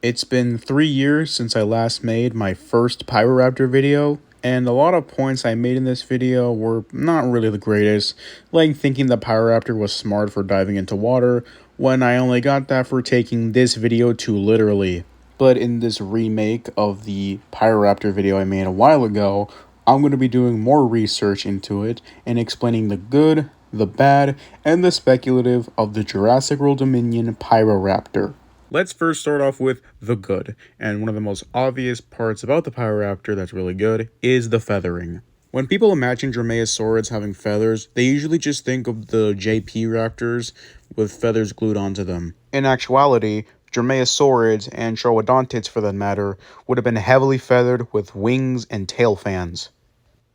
It's been 3 years since I last made my first Pyroraptor video, and a lot of points I made in this video were not really the greatest, like thinking the Pyroraptor was smart for diving into water, when I only got that for taking this video too literally. But in this remake of the Pyroraptor video I made a while ago, I'm going to be doing more research into it and explaining the good, the bad, and the speculative of the Jurassic World Dominion Pyroraptor. Let's first start off with the good, and one of the most obvious parts about the Pyroraptor that's really good is the feathering. When people imagine dromaeosaurids having feathers, they usually just think of the JP raptors with feathers glued onto them. In actuality, dromaeosaurids, and troodontids for that matter, would have been heavily feathered with wings and tail fans,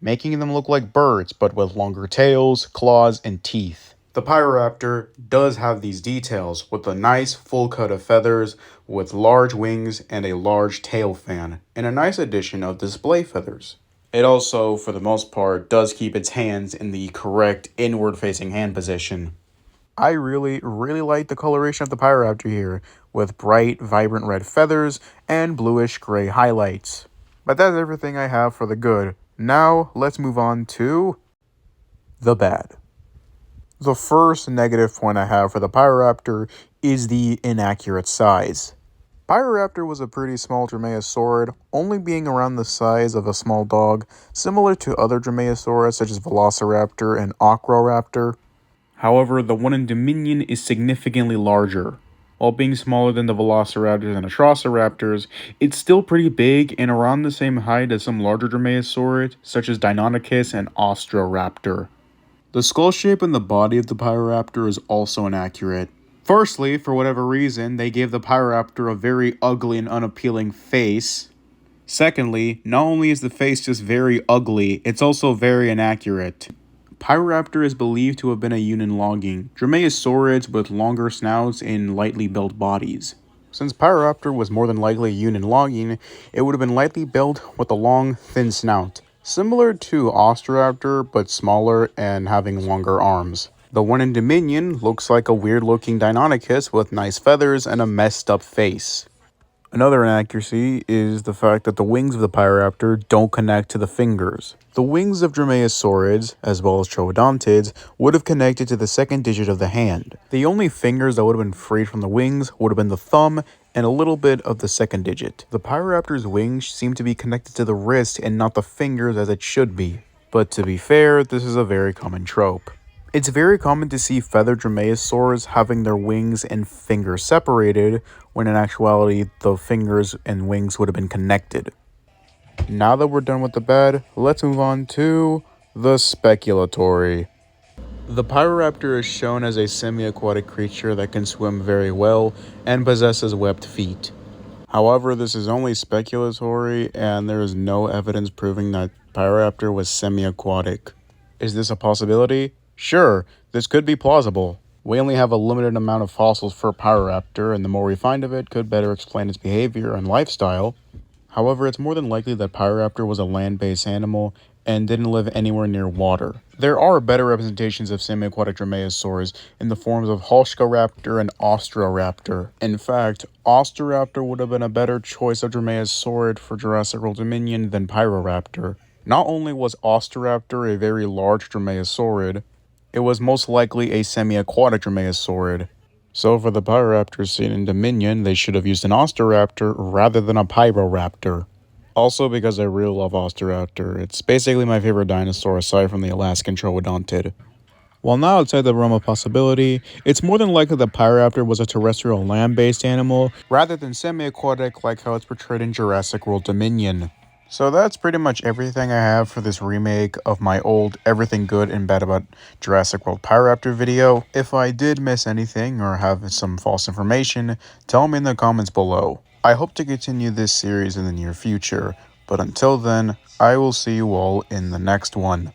making them look like birds but with longer tails, claws, and teeth. The Pyroraptor does have these details with a nice full coat of feathers with large wings and a large tail fan, and a nice addition of display feathers. It also, for the most part, does keep its hands in the correct inward-facing hand position. I really like the coloration of the Pyroraptor here, with bright, vibrant red feathers and bluish-gray highlights. But that's everything I have for the good. Now, let's move on to the bad. The first negative point I have for the Pyroraptor is the inaccurate size. Pyroraptor was a pretty small dromaeosaurid, only being around the size of a small dog, similar to other dromaeosaurids such as Velociraptor and Acroraptor. However, the one in Dominion is significantly larger. While being smaller than the Velociraptors and Atrociraptors, it's still pretty big and around the same height as some larger dromaeosaurids such as Deinonychus and Austroraptor. The skull shape and the body of the Pyroraptor is also inaccurate. Firstly, for whatever reason, they gave the Pyroraptor a very ugly and unappealing face. Secondly, not only is the face just very ugly, it's also very inaccurate. Pyroraptor is believed to have been a unilonging, dromaeosaurids with longer snouts and lightly built bodies. Since Pyroraptor was more than likely a unilonging, it would have been lightly built with a long, thin snout, similar to Austroraptor but smaller and having longer arms. The one in Dominion looks like a weird-looking Deinonychus with nice feathers and a messed-up face. Another inaccuracy is the fact that the wings of the Pyroraptor don't connect to the fingers. The wings of dromaeosaurids, as well as troodontids, would have connected to the second digit of the hand. The only fingers that would have been freed from the wings would have been the thumb and a little bit of the second digit. The Pyroraptor's wings seem to be connected to the wrist and not the fingers as it should be. But to be fair, this is a very common trope. It's very common to see feathered dromaeosaurs having their wings and fingers separated, when in actuality, the fingers and wings would have been connected. Now that we're done with the bad, let's move on to the speculatory. The Pyroraptor is shown as a semi-aquatic creature that can swim very well and possesses webbed feet. However, this is only speculatory and there is no evidence proving that Pyroraptor was semi-aquatic. Is this a possibility? Sure, this could be plausible. We only have a limited amount of fossils for Pyroraptor, and the more we find of it could better explain its behavior and lifestyle. However, it's more than likely that Pyroraptor was a land-based animal and didn't live anywhere near water. There are better representations of semi-aquatic dromaeosaurs in the forms of Halschoraptor and Austroraptor. In fact, Austroraptor would have been a better choice of dromaeosaurid for Jurassic World Dominion than Pyroraptor. Not only was Austroraptor a very large dromaeosaurid, it was most likely a semi-aquatic dromaeosaurid. So for the Pyroraptors seen in Dominion, they should have used an Austroraptor rather than a Pyroraptor. Also because I really love Austroraptor, it's basically my favorite dinosaur aside from the Alaskan troodontid. While not outside the realm of possibility, it's more than likely that Pyroraptor was a terrestrial land-based animal rather than semi-aquatic like how it's portrayed in Jurassic World Dominion. So that's pretty much everything I have for this remake of my old Everything Good and Bad About Jurassic World Pyroraptor video. If I did miss anything or have some false information, tell me in the comments below. I hope to continue this series in the near future, but until then, I will see you all in the next one.